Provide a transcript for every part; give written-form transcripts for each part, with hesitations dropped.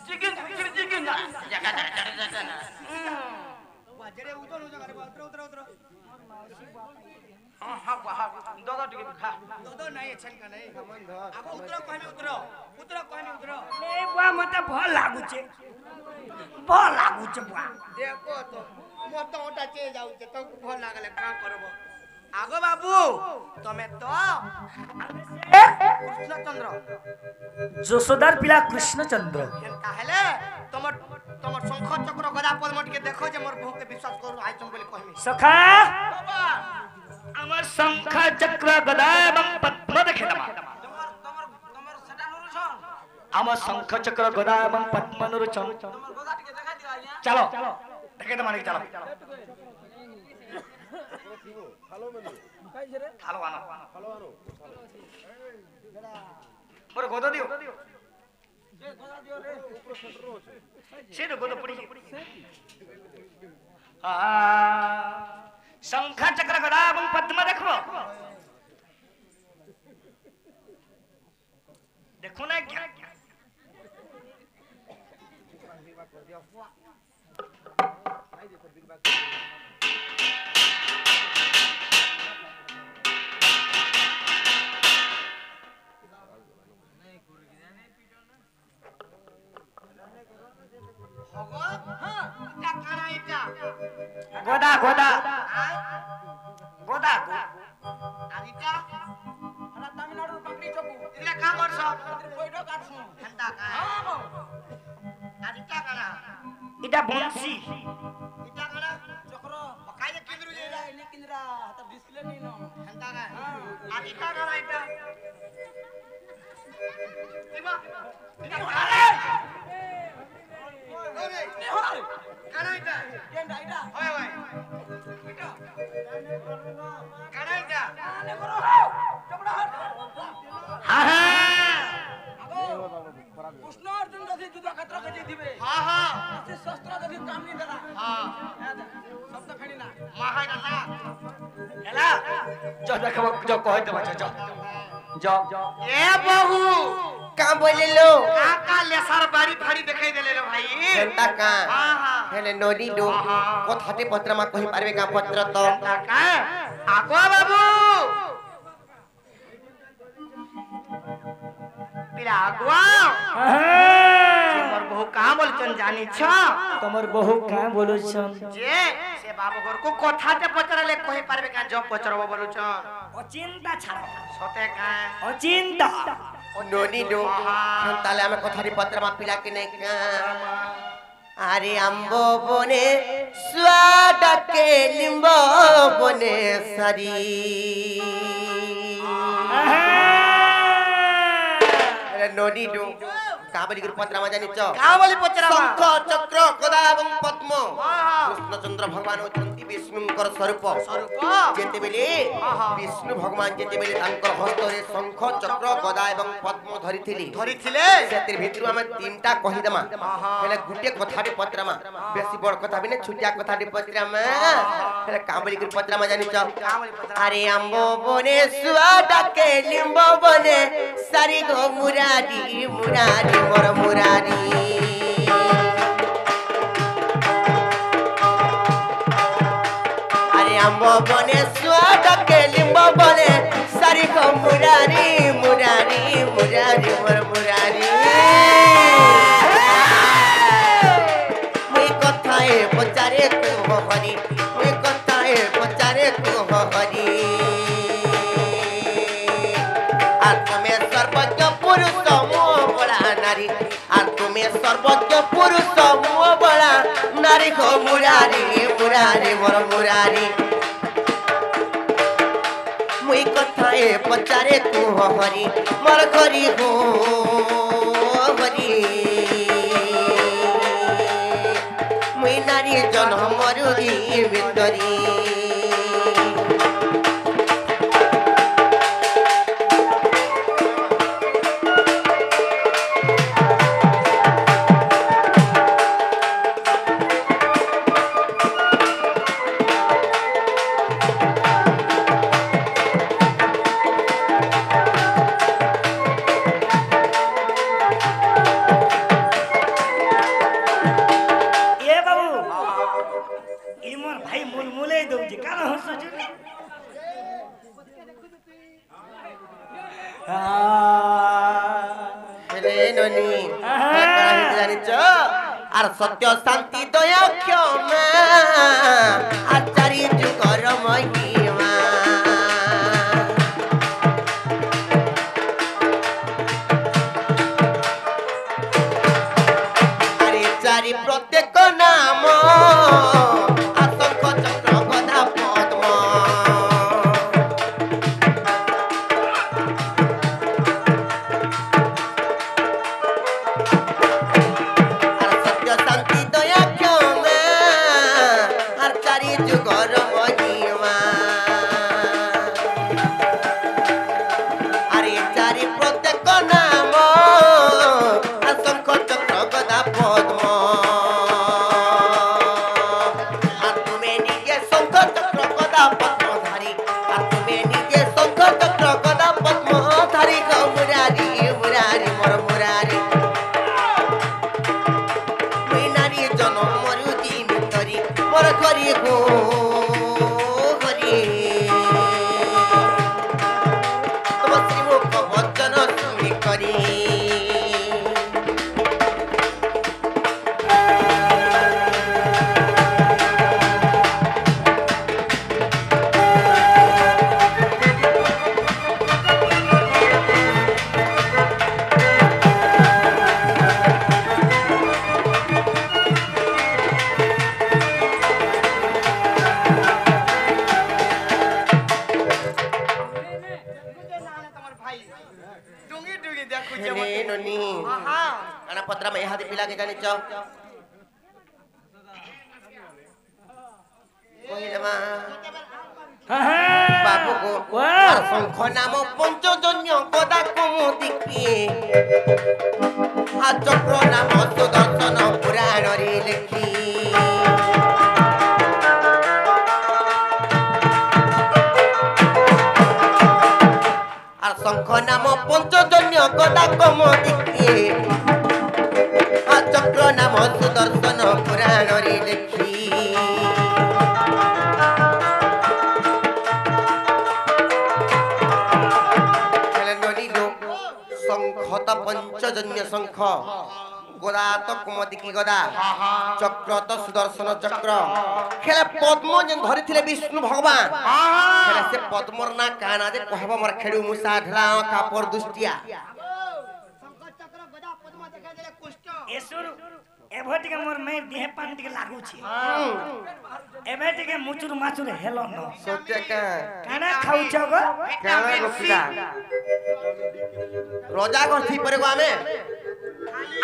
Chicken chicken वाजरे उतर उतर उतर उतर उतर हां हां दादा टिके खा दो नहीं छन का नहीं अब उतर कहने उतर कहने उतर ए बुआ मते भल लागु छे बुआ देखो तो मत ओटा चे जाऊ छे तो भल लागले का करबो आगो बाबू तमे तो कृष्णचंद्र যশোদার পিলা কৃষ্ণচন্দ্র केनता हेले तमर तमर शंख चक्र गदा पद्म टिके देखो जे मोर भूख के विश्वास करू आइ तुम बोली कहमी সখা बाबा আমার শঙ্খ চক্র গদা এবং পদ্ম দেখে দাও तमर सेटा नुरुछन আমার শঙ্খ চক্র গদা এবং পদ্ম নুরুচন तमर गोदा टिके देखाइ दियो आइया চলো দেখে দাও মালিক চলো ভালো আনো মোর গোদ দিও ए गोदा दियो रे সেটা গোদ পড়ি শঙ্খ চক্র গদা এবং পদ্ম দেখবো দেখো না কি होगो हां इटा काना इटा গোদা গোদা গোদা आरिटा हला तमिलनाडु पकड़ी चकू इले का करछ कोइडो काटछु हंता का हां आरिटा काना এটা বংশী इटा काना चक्र पकाइले किंद्रु जे ए लेकिनरा त डिस्प्ले नहीं न हंता का आरिटा काना इटा इबा इटा काना ओरे निहाल काना इटा केंडा इडा होय होय इटा काना इटा आने करो हो चपड़ा हट হ্যাঁ হ্যাঁ আগো कृष्ण अर्जुन जति युद्ध क्षेत्र के दिबे हां हां से शस्त्र जति काम नहीं देला हां शब्द फेड़ी ना महाय ना হেলা জ দেখো জ কই দেবা জ জ ए बहू का बोले लो काका लेसार बारी फाड़ी देखाई देले रे भाई केनता का हां हां हेले नोनी डो कोथाटे पत्र मा कहि पारबे का पत्र तो काका आगो बाबू पिला आगो मोर बहु का बोलचन जानी छ তোমার বহু কা বলছন जे से बाबू घर को कोथाटे पत्रले कहि पारबे का जब पत्रबो बोलचन অচিন্তা ছাড়ো सते का অচিন্তা नोनी डो ताले हमें कोथाटे पत्र मा पिला के नहीं का अरे अम्बो बने स्वाद के लिंबो बने सरी अरे नोनी डो का बोली गुरु पत्र मा जानी छ का बोली पत्रबा शंख चक्र गदा एवं पद्म हां कृष्णचंद्र भगवान होचंती विष्णुंकर स्वरूप स्वरूप जेते बेले विष्णु भगवान जेते बेले तांकर हस्तरे शंख चक्र गदा एवं पद्म धरिथिली धरिथिले सेतिर भितरु हम तीनटा कहि दमा हेले गुटे कथाटे पत्रमा बेसी बड़ कथा बिने छुटिया कथाटे पत्रमा हेले काबली गुरु पत्रमा जानि छ अरे अम्बो बने सुआड के लिंबो बने सारी गो मुरारी मुरारी मोर मुरारी अरे अम्बो बने स्वाद के लिंबो बने सारी को मुरारी मुरारी मुरारी मोर मुरारी मुई कथाए पचारे तू हरि मुई कथाए पचारे तू हरि आत्मे सर्वज्ञ पुरुष मोह बड़ा नारी आत्मे सर्वज्ञ पुरुष मोह बड़ा नारी को मुरारी मुरारी मोर मुरारी मुई कथाए पचारे तू हरि मोर करी हो हरि मुई नारी जन्म मरुदी भितरी হেলে ননি কাহি জানিছ আর সত্য শান্তি দয়া ক্ষমা আর চারি যুগর মহিমা আরে চারি প্রত্যেক নাম আর শঙ্খ চক্র গদা পদ্ম আর সত্য শান্তি দয়া ক্ষমা আর চারি যুগর মহিমা আরে চারি প্রত্যেক নাম আর শঙ্খ চক্র গদা পদ্ম আর তুমি নিজে শঙ্খ চক্র গদা পদ্মধারী আর তুমি নিজে শঙ্খ চক্র গদা পদ্মধারী গো মুরারি মুরারি মোর মুরারি তুই নারী জনম মরুজি মিতরি মোর করি গো হরি তোমার শ্রীমুখ বচন শুনি করি তোমার ভাই ডুঙ্গি ডুঙ্গি দেখুছে হেলে ননি হ্যাঁ আনা পত্রা মে হাতে পিলা কে জানিছ কহিলমা বাবু গো আর শঙ্খ নাম পঞ্চজন্য গদা কৌমুদিকি আর চক্র নাম সুদর্শন পুরাণরে লেখি আর শঙ্খ নাম পঞ্চজন্য গদা কৌমুদিকি আর চক্র নাম সুদর্শন পুরাণরে লেখি হেলে ননি গো শঙ্খ তো পঞ্চজন্য শঙ্খ গদা তো কুমদিকি গদা চক্র তো সুদর্শন চক্র খেলে পদ্ম যেন ধরিଥିଲେ বিষ্ণু ভগবান খেলে সে পদ্মর না কানা যে কহব মোর খেড়ু মুসা ঢলা কাপড় দুষ্টিয়া শঙ্কর চক্র গদা পদ্ম দেখা দিলে কুষ্ঠ এসুর এভে টিকে মোর মে দেহ পানি টিকে লাগুছি এভে টিকে মুচুর মাচুর হেলো ন সত্য কা কানা খাউছ গো কানা গোপিলা রোজা করছি পরে গো আমি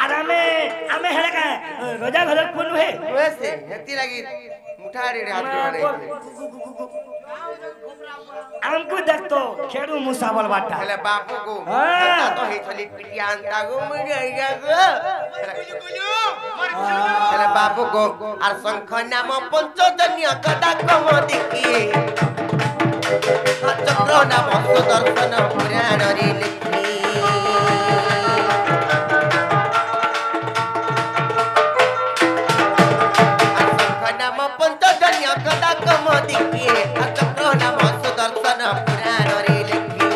আর আমি হেলে কা রোজা ঘর কোন হে ওয়েসে হেতি লাগি মুঠাড়ি রে হাত করে আমকু দেখতো খেড়ু মুসা বল বাটা হেলে বাপু গো হ্যাঁ। তো হে চলি পিটিয়া আনতা গো মুই আইয়া গো হেলে বাপু গো আর শঙ্খ নাম পঞ্চজন্য গদা কৌমুদিকি আর চক্র নাম সুদর্শন পুরাণরে লেখি আর শঙ্খ নাম পঞ্চজন্য গদা কৌমুদিকি আর চক্র নাম সুদর্শন পুরাণরে লেখি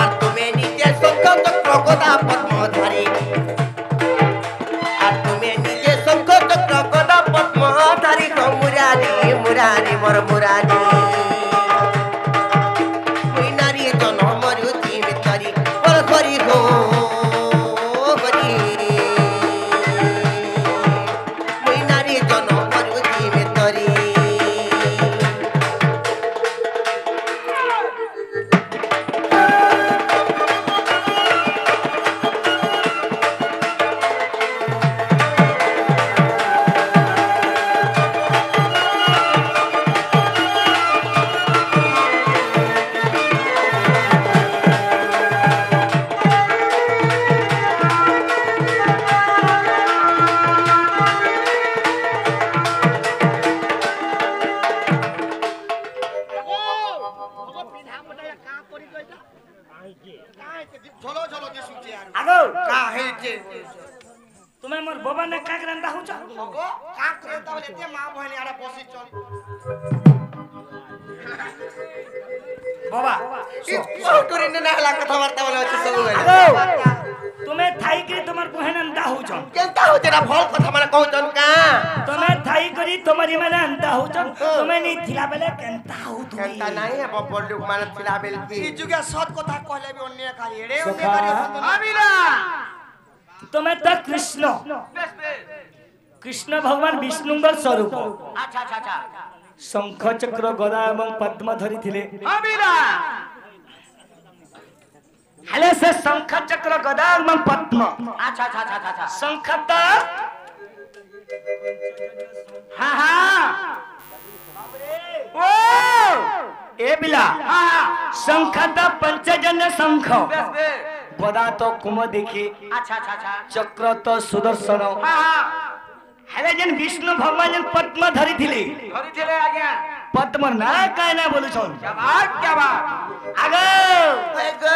আর তুমি নিজে শঙ্খ চক্র গদা পদ্মধারী আর তুমি নিজে শঙ্খ চক্র গদা পদ্মধারী গো মুরারি মুরারি মোর মুরারি তুই নারী জনম রুচি মিতরি মোর করি গো হরি তুই নারী জনম রুচি মিতরি ঝলো ঝলো দিশুছে আর আগো কা হেছে তুমি মোর বাবা না কাক রান্দা হউছ গো কা করে তাহলে তে মা বহিনী আড়ে বসি চল बाबा छोटुरी ने ना हला कथा वार्ता वाला अछि सब तुम्हें थाई के तुम्हार बहन अंधा हो जन केनता हो तेरा भल कथा माने कहू जन का तुम्हें थाई करी तुम्हारी माने अंधा हो जन तुम्हें नहीं थिला बेले केनता हो तुम केनता नाही है बड़ लोग माने थिला बेल की ई जुगे सत कथा कहले भी अन्य काली रे अन्य सखा। काली अबिला तुम्हें तो कृष्ण कृष्ण भगवान विष्णुंगर स्वरूप अच्छा अच्छा अच्छा शंख चक्र गदा एवं पद्म धरी थिले अबिला हेले से शंख चक्र गदा एवं पद्म अच्छा अच्छा अच्छा अच्छा शंख त हां हां ओ ए बिला हां शंख त पंचजन्य शंख गदा तो कुम देखी अच्छा अच्छा अच्छा चक्र तो सुदर्शन हां हेले जन विष्णु भगवान जन पद्म धरी थिले धरी थिले आज्ञा पद्म ना काय ना बोलु छन क्या बात आगो एगो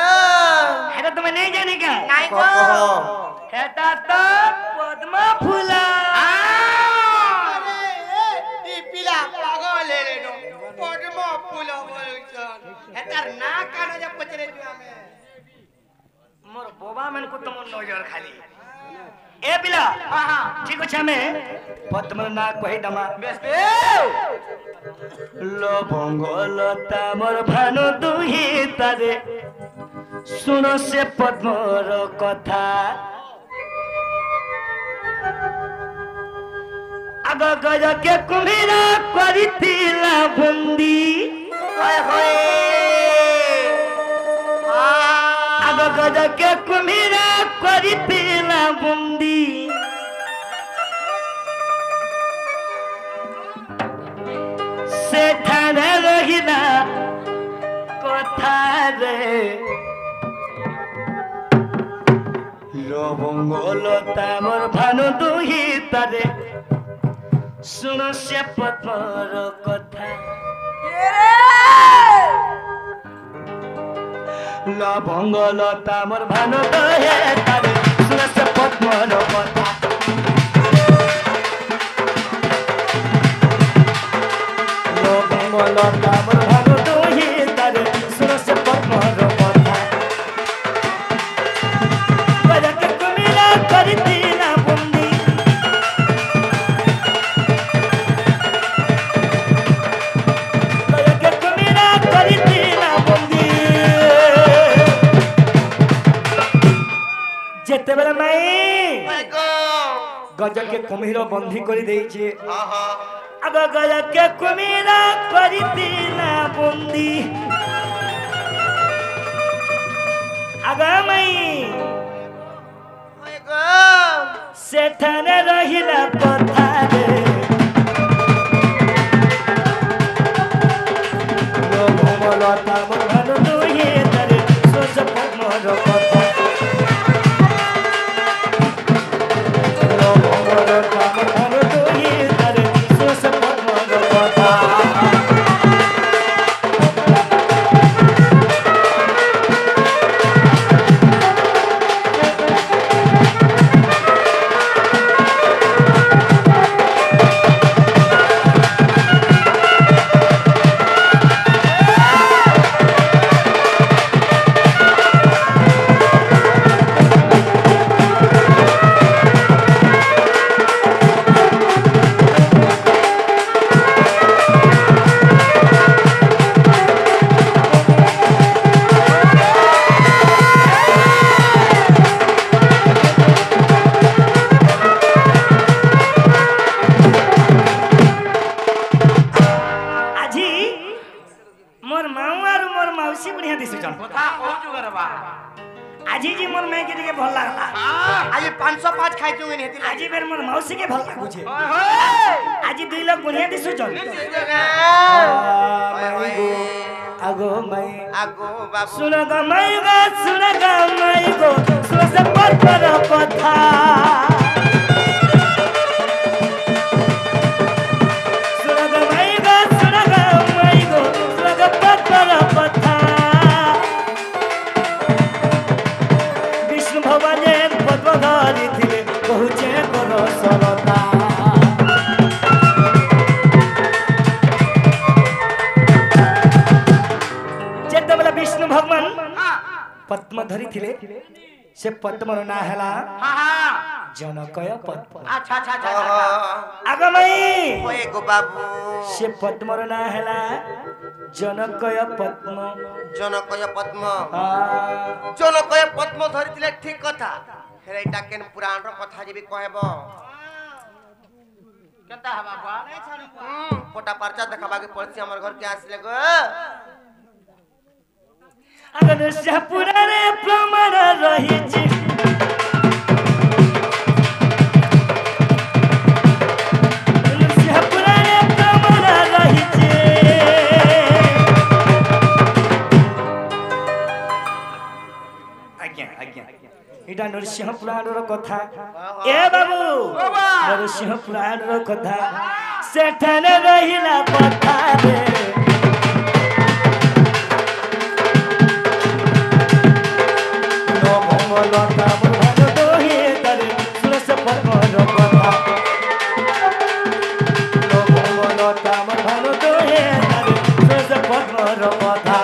हेता तुम नहीं जाने का नहीं को हेता तो पद्म फूला अरे ई पिला पागल रे नो पद्म फूल बोलछन एतार ना कानो जे पचरे जुआ में मोर बोबा मन को तुम नजर खाली ए बिला हां हां ठीक छै में पद्म ना कहि दमा बेस लवंगलता मोर भानु दुही तारे सुनो से पद्मर कथा आग गज के कुम्भीरा करितिला बंदी ओए होए आग गज के कुम्भीरा करितिला बंदी सेठारे रहिला कथा रे लवंगलता मोर भानु दुही तारे सुन से पद्मर कथा लवंगलता मोर भानु दुही तारे सुन से पद्मर कथा लवंगलता मोर भानु दुही तारे सुन से पद्मर कथा बजक कुमिला करतिला बंदी बजक कुमिला करतिला बंदी जेते बेला माई एगो गज के कुम्हीर बंधी कर देइछे आहा आग गज के कुम्हीर करतिला बंदी आग माई एगो सेठाने रहिला कथा रे लवंगलता मोर भानु दुही तारे सोच पद्मर कथा लवंगलता मोर भानु दुही तारे सोच पद्मर कथा আজি मोर माऊ आरु मोर मौसी बढ़िया दिसुचन कथा कहू जुगर बा আজি जी मोर माई के ଟିକେ ଭଲ लागला आज 505 खाइ जुगे नेति আজি बेर मोर मौसी के ଭଲ लाଗୁছে ओए होए আজি দুই लोग बढ़िया दिसुचन ओए आगो माई आगो बाबू सुन ग माई गो सुन ग माई गो सुन से पद्मर कथा सुन ग माई गो सुन ग माई गो सुन ग पद्मर कथा विष्णु भगवान पद्म धरी थिले कहुचे करो सरता विष्णु भगवान हां पद्म धरी थिले से पद्मर ना हैला हां जनकय पद्म अच्छा अच्छा अच्छा आगमई ओए गो बाबू से पद्मर ना हैला जनकय पद्म जनकय पद्म हाँ जनकय पद्म धरिथिले ठीक कथा हेरे एटा केन पुराण रो कथा जेबी कहबो केता हवा बा नहीं छानु फोटा परचा देखाबा के पड़सी हमर घर के आसले गो अगन से पुराने प्रमाण रही छी से पुराने प्रमाण रही छी आज्ञा इटा नरसिंह पुराण रो कथा ए बाबू नरसिंह पुराण रो कथा सेठने रहिला कथा रे लता मन दोहे करे सुरस पद्मर कथा लता मन दोहे करे सुरस पद्मर कथा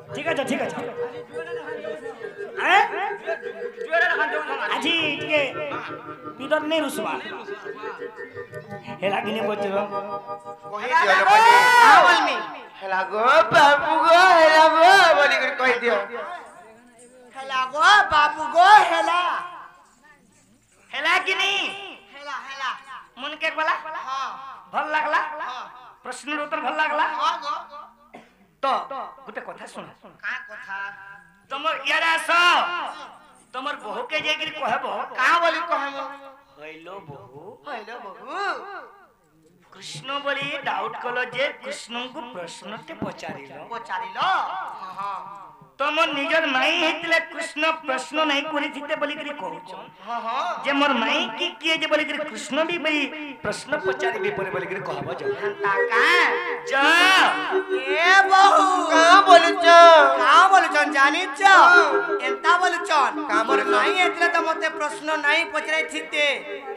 ठीक है আজি টিকে পিদর নেই রুসবা হেলা কিনে বচর कहि दियो लो बने हां बोलमी हेला गो बाबू गो हेला गो बोली कर कहि दियो हेला गो बाबू गो हेला হেলা কিনি हेला हेला मन के बोला हां ভাল লাগলা हां প্রশ্নের উত্তর ভাল লাগলা हां गो তো গোটে কথা শুন का कथा তোমার ইয়ারা আস তোমার বহুকে যাইকি কহব का बोली कहम হইলো বহু हेलो बाबू কৃষ্ণ বলি ডাউট কলো যে কৃষ্ণଙ୍କୁ প্রশ্নতে পচারিল पचारिलो हां हां তোমার নিজের মাই হেতলে কৃষ্ণ প্রশ্ন নাই করিতে বলি কি কହୁছ हां हां যে মোর মাই কি কিয়ে যে বলি কৃষ্ণ বি বলি প্রশ্ন পচারিবি পরে বলি কহব যা का যা ए बहु का बोलुच का बोलुचन जानिच एंता बोलुचन का मोर बोलुचन? नाही एतले त मते प्रश्न नाही पचराई थिते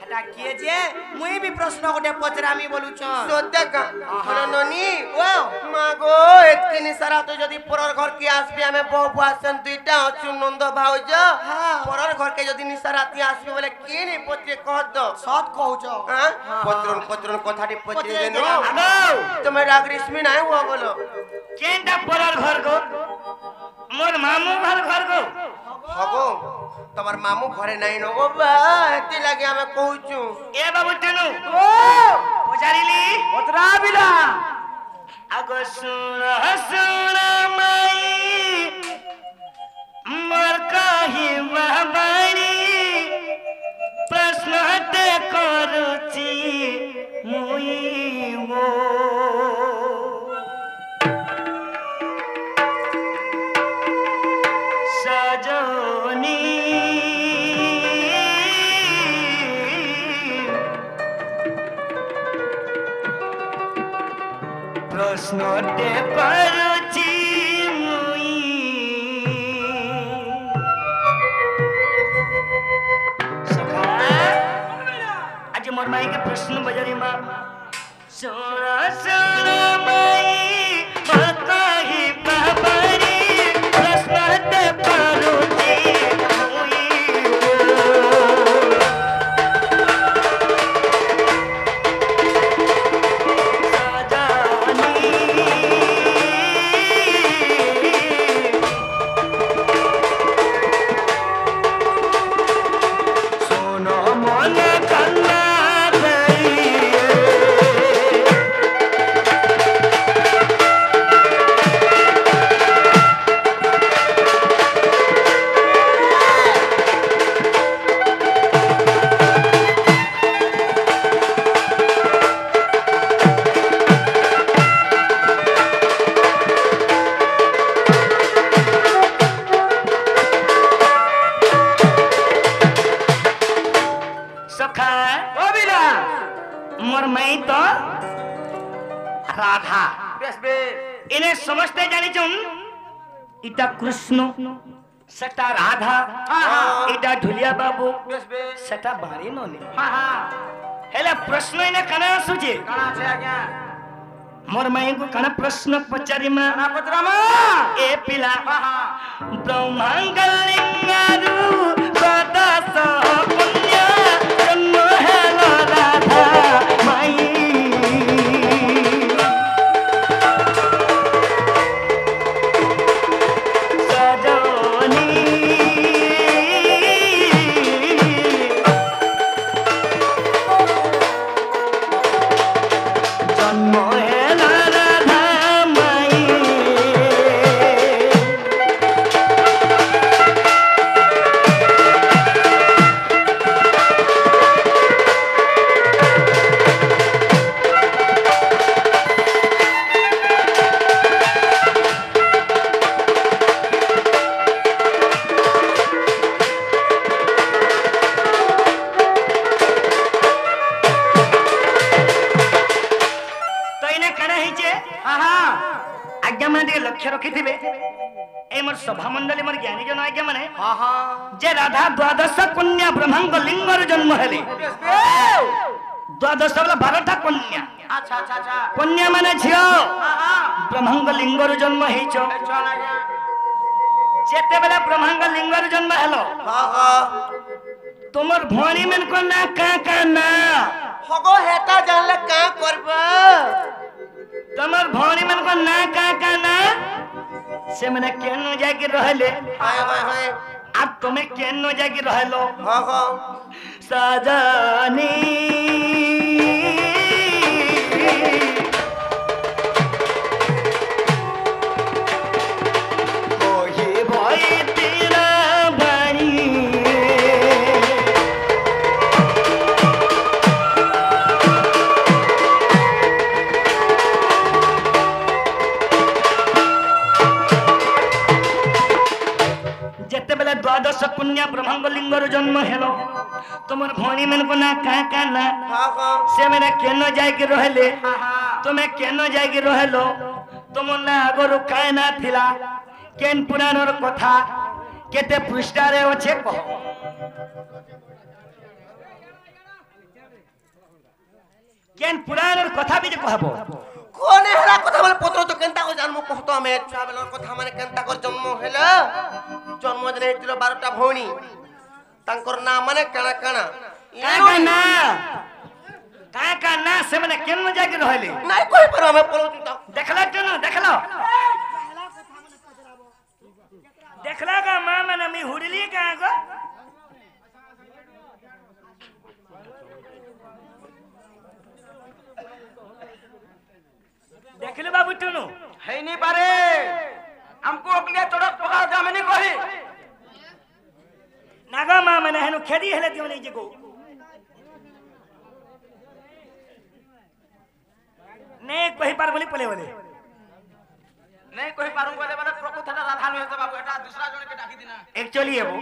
हटा किए जे मुई भी प्रश्न गोटे पचरामी बोलुचन सोते का हलो ननी ओ मागो एतकिनी सारा तो जदी परर घर के आसबे हमें बहु बुआसन दुईटा अछु नंद भाउज हाँ। परर घर के जदी निसाराती आसबे बोले केनी पत्रे कह दो सत कहउच हां पत्रन कथाटी पत्रे पत्रे देनो देनो। আগো तुम्हें राग रिश्मी नहीं हुआ बोलो কেনটা পরার ঘর গো মোর মামু ঘর গো हगो तमर मामू घरे नहीं न गो बा एते लागे हमें कहूचू এ বাবু তেনু ओ পচারিলি पतरा बिला আগো শুন মাই মোর কহি বাবারি প্রশ্নতে করুচি মুই মো সজনী প্রশ্নতে করুচি মুই সখা আজ মোর মাইকে প্রশ্ন বজারি মা সোনা সোনা মাই মা কহি বাবারি প্রশ্নতে করুচি মুই राधा বেশ বেশ इन्हें समझते जानी चुन इटा कृष्ण सेटा राधा इटा ढुलिया बाबू বেশ বেশ सेटा बारी नोनी হ্যাঁ হ্যাঁ हेला प्रश्न इन्हें कना सुझे কানা আছে আজ্ঞা मोर माई को कना प्रश्न पचारी में কানা পত্রামা ए पिला হ্যাঁ হ্যাঁ ब्रह्मांगलिंगारू सदास पुण्य जन्म हेला राधा माई सजनी जन्म हेला राधा माई तो इन्हें कना हिचे হ্যাঁ হ্যাঁ आज्ञा मैंने लक्ष्य रखी थे ए मोर सभा मंडली मोर ज्ञानी जन आज्ञा माने হ্যাঁ হ্যাঁ जे राधा द्वादश कन्या ब्रह्मांग लिंगर जन्म हेले বেশ বেশ द्वादश वाला 12टा कन्या আচ্ছা আচ্ছা আচ্ছা कन्या माने झियो হ্যাঁ হ্যাঁ ब्रह्मांग लिंगर जन्म हेइछ এই চল আজ্ঞা जेते बेला ब्रह्मांग लिंगर जन्म हेलो हाँ हाँ तुमर भोणी मन को ना का ना हगो हेता जानले का करबा तुमर भोणी मन को ना का ना से मने केन जाके रहले हाय हाय हाय अब तुम्हें केन जाके रहलो हाँ हाँ सजनी मोहि भई तेरा बारी जेतेबेले द्वादश पुण्य ब्रह्मांग लिंगर जन्म हेलो तुमर भणी मन को ना का ना हाँ हाँ से मैंने केन जाके रहले হ্যাঁ হ্যাঁ तुम्हें केन जाके रहलो तुम ना आगरो काय ना थिला केन पुराणर कथा केते पृष्ठारे अछि कह केन पुराणर कथा भी जे कहबो कोन हेला কথা বলে পত্র তো কেনতা কো জন্ম কহত আমি ছুয়া বেলার কথা মানে কেনতা কর জন্ম হেলা জন্ম দিনে হেতিলো 12টা ভৌণী তাঙ্কর নাম মানে কানা কানা का ना से मैंने केन जाके रहले নাই কই পারো আমি পলো তো देखला तो ना देखला देखला का मां मैंने मी हुडली का गो देखले बाबू टनु হেই নি পারে हमको अगले तड़क पका जामनी कही नागा मां मैंने हेनु खेदी हेले दियो नहीं जको ने कही पार बोली पले बोले नहीं कही पारूं बोले बोले प्रकृतटा राधा नु हेसे बाबू एटा दूसरा जने के डाकी दिना एक्चुअली है वो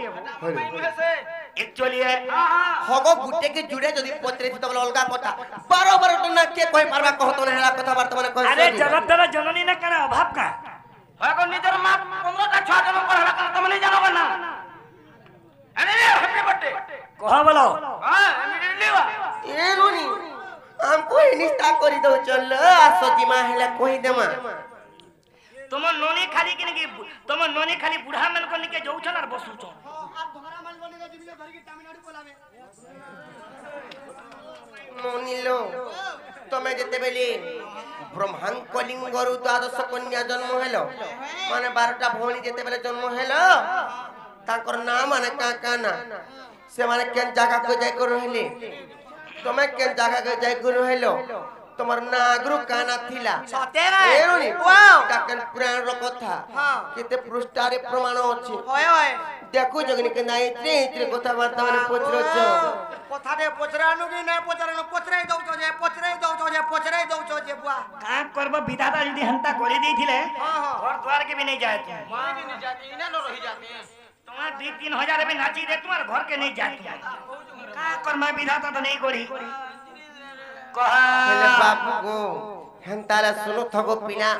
मैं नु हेसे एक्चुअली है हां हां হগো গুটে কি জুড়ে যদি পত্রে থিত বলে অলগা কথা 12 তো না কে কই পারবা কহত না হেলা কথা বার্তা মানে কই अरे जगत जननी ना कना अभाव का এখন নিজের মা 15টা ছয় জন্ম পড়া কথা তুমি नहीं জানো না अरे हैप्पी बर्थडे कहा बोलो हां इमीडिएटली वा ए रोनी हमको निस्ता करी दो चल आसती मा हेला कहि देमा तुम नोनी खाली कि नहीं तुम नोनी खाली बुढ़ा मन को निके जाऊ छन और बसु छ ননিলো তুমি যেতে বেলি ব্রহ্মাঙ্ক লিঙ্গরু দ্বাদশ কন্যা জন্ম হেলো মানে 12টা ভৌণী যেতে বেলে জন্ম হেলো তাঙ্কর নাম মানে কাকা না সে মানে কেন জায়গা কো যাই কর রহিলে তুমি কেন জায়গা কো যাই কর রহিলো তোমার না আগ্রু কানা থিলা সতেরে এরুনি ওয়াও কাকন পুরাণর কথা হ্যাঁ কেতে পৃষ্ঠারে প্রমাণ আছে হয় হয় দেখো জগনি কে নাই ইত্রে কথা বার্তা মানে পচরছ কথাতে পচরানো কি না পচরানো পচরাই দউছো যে বুয়া का करब विधाता यदि हंता कोली देई थिले हां हां घर द्वार के भी नहीं जाए तू मां भी नहीं जाती इने न रही जाती तुम्हार 2-3 हजार भी नाची दे तुम्हार घर के नहीं जाती का कर मैं विधाता तो नहीं कोरी हेले बाबू गो हेंतारा सुनो थगो पिला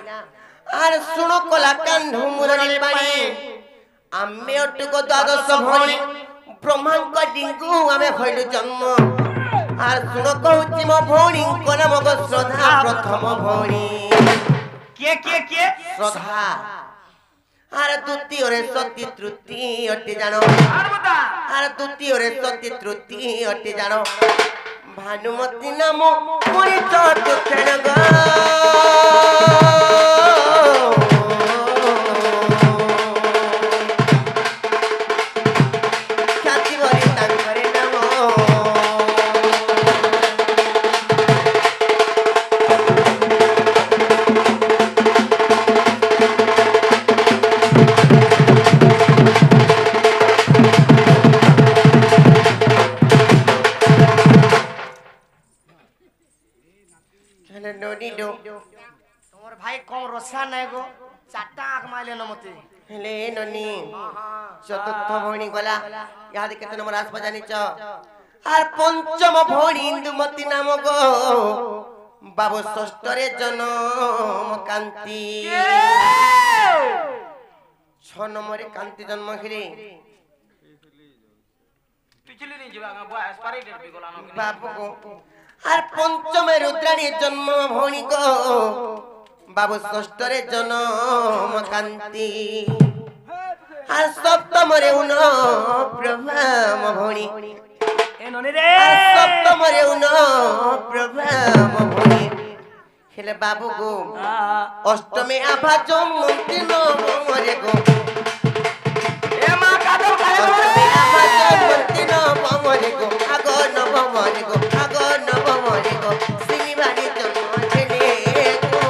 आर सुनो कोला कांधु मुरली पानी आम्मे अटको द्वादश भणी ब्रह्मांक डिंगु आमे होइलु जन्म आर सुनो कहूची मो भणी को नाम गो श्रद्धा प्रथम भणी के श्रद्धा आर द्वितीय रे सती तृतीय अति जानो आर द्वितीय रे सती तृतीय अति जानो भानुमती नाम पुरी चतुर्थेन गो ख्याति भरी तांकरे नाम नोनी दो তোমার ভাই কম রসা নাই গো চারটা আঁক মাইলে না মতে हेले नोनी चतुर्थ भणी गला याद केते नंबर आस बजानी च आर पंचम भणी इंदुमती नाम गो बाबू षष्ठ रे जन्म कांति 6 नंबर कांति जन्म खिरे पिछली नहीं जीवा बुआ एक्सपायरी डेट भी गोला न बाबू गो आर पंचम रुद्राणी जन्म भणी गो बाबू षष्ठ रे जन्म कांति आर सप्तम रे उन प्रभाम भणी ए ननी रे सप्तम रे उन प्रभाम भणी हेले बाबू गो अष्टमे आभा जमती नवम रे गो ए मां कादो अष्टमे आभा जमती नवम रे गो आगो नवम रे गो आगो नवम रे गो सिंगी बाड़ी जन्म हेले गो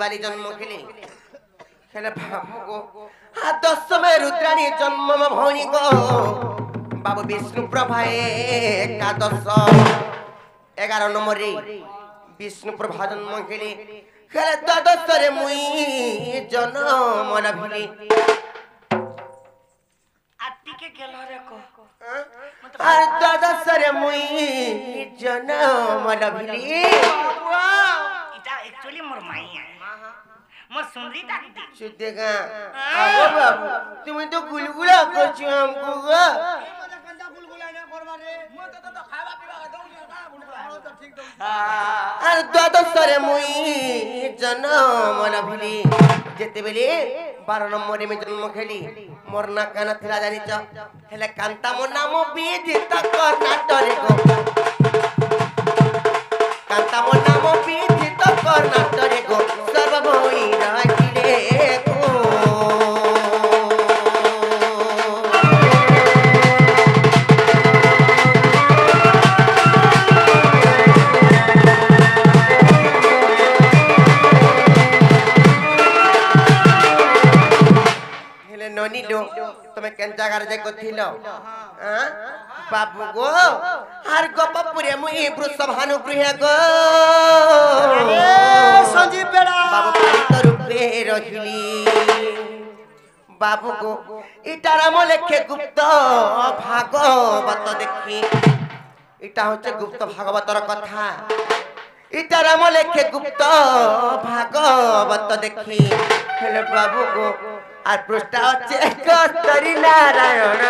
बाली जन्म खेले हेले बाबू गो आ दशमे रुद्राणी जन्म भणी गो बाबू विष्णु प्रभाए एकादश 11 नंबर रे विष्णु प्रभा जन्म खेले हेले द्वादश रे मुई जन्म न भिले आती के गेलो रे को आर द्वादश रे मुई जन्म न भिले इटा एक्चुअली मोर माई है मोर सुंदरी डाक दी सुदेगा आगो बाबू तुम तो गुलगुला करछु हमको गा आर द्वादश रे मुई जन्म न भिली जेते बेले 12 नंबर में जन्म खेली मोर ना काना थिला जानी छ हेले कांता मो नाम विदित कर्नाटक रे गो कांता मो नाम विदित कर्नाटक रे गो सर्वभौई राखिले को ननी लो तुम केन जगार जे कथिलो हां बाबू गो हार गपपुरे मुई वृषभानु गृह गो संजीव बेड़ा बाबू पालित रूपे रहिली बाबू गो इटा राम लेखे गुप्त भागवत देखी इटा होचे गुप्त भागवतर कथा इटा राम लेखे गुप्त भागवत देखी हेले बाबू गो আর পৃষ্ঠা হচ্ছে কস্তরি নারায়ণ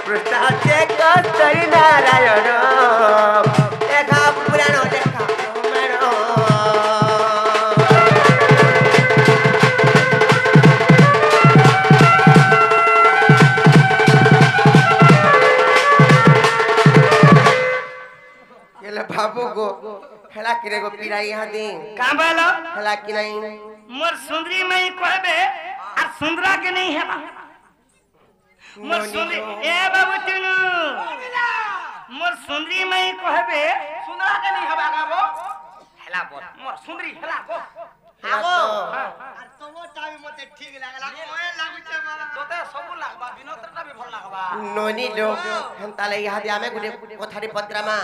পৃষ্ঠা হচ্ছে কস্তরি নারায়ণ লেখা পুরাণ লেখা बाबू गो हेला किरे गो पीरा यहाँ दी का बोलो हेला कि नहीं मोर सुंदरी मई कहबे आ सुंदरा के नहीं है मोर सुंदरी ए बाबू तीनू मोर सुंदरी मई कहबे सुंदरा के नहीं हबा गाबो हेला बोल मोर सुंदरी हेला गो আগো আর তোমার টাইম মতে ঠিক লাগলা ওই লাগুছে মারা তোতে सब लागबा ବିନୋଦଟା ବି ଭଲ ଲାଗବା ନନି ଲୋ ହେନ୍ତାଲେ ଇହାଦେ ଆମେ ଗୁଟେ କଥାରେ ପତ୍ରାମା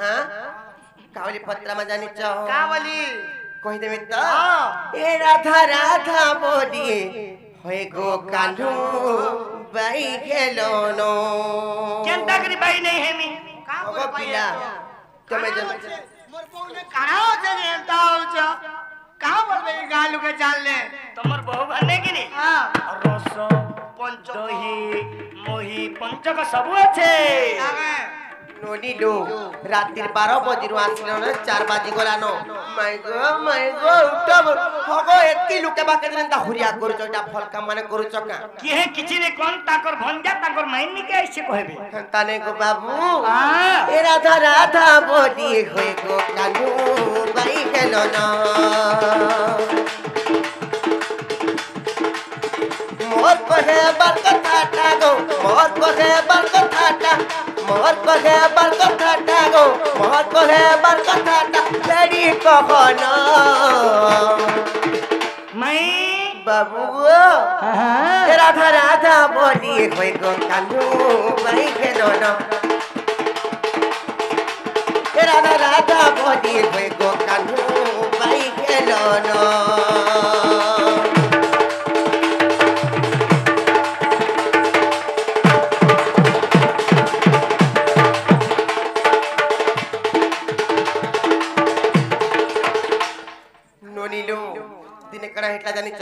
ହାଁ କାଉଲି ପତ୍ରାମା ଜାନିଛ का बोली କହିଦେମି ତ ଏ ରାଧା ରାଧା ବୋଲି ହଏ ଗো କାହ୍ନୁ ବାଇ ଖେଲନ केनता करी भाई नहीं है मी का ଅଗ बोल ପିଲା ତମେ तमे ଜାନ मोर बहु ने काना होते जेता होछ का बोलबे गालू के जान ले तमर बहु भन्ने कि नहीं हां रस पंच दही मोही पंचक सब আছে आगे ননি লো রাত্রির 12 বজিরু আসিল না 4 বাজি গলানো মাই গো উঠব হগো এতি লুকে বাকে দিন তা হুরিয়া করছ এটা ফলকা মানে করছ কা कि है किछि ने कोन ताकर भंजा ताकर माइन के ऐसे कहबे তানে গো বাবু हां এ রাধা রাধা বলি হয়ে গো কানু বাই গেল না মোর কহে বার কথাটা গো মোর কহে বার কথাটা মোর কহে বার কথাটা গো মোর কহে বার কথাটা লেডি কখন मैं বাবু গো हां এ রাধা রাধা বলি হয়ে গো কানু বাই গেল না রাধা রাধা বলি হয়ে গো কানু বাই গেল না ননিলো দিনে কানা হেটলা জানিছ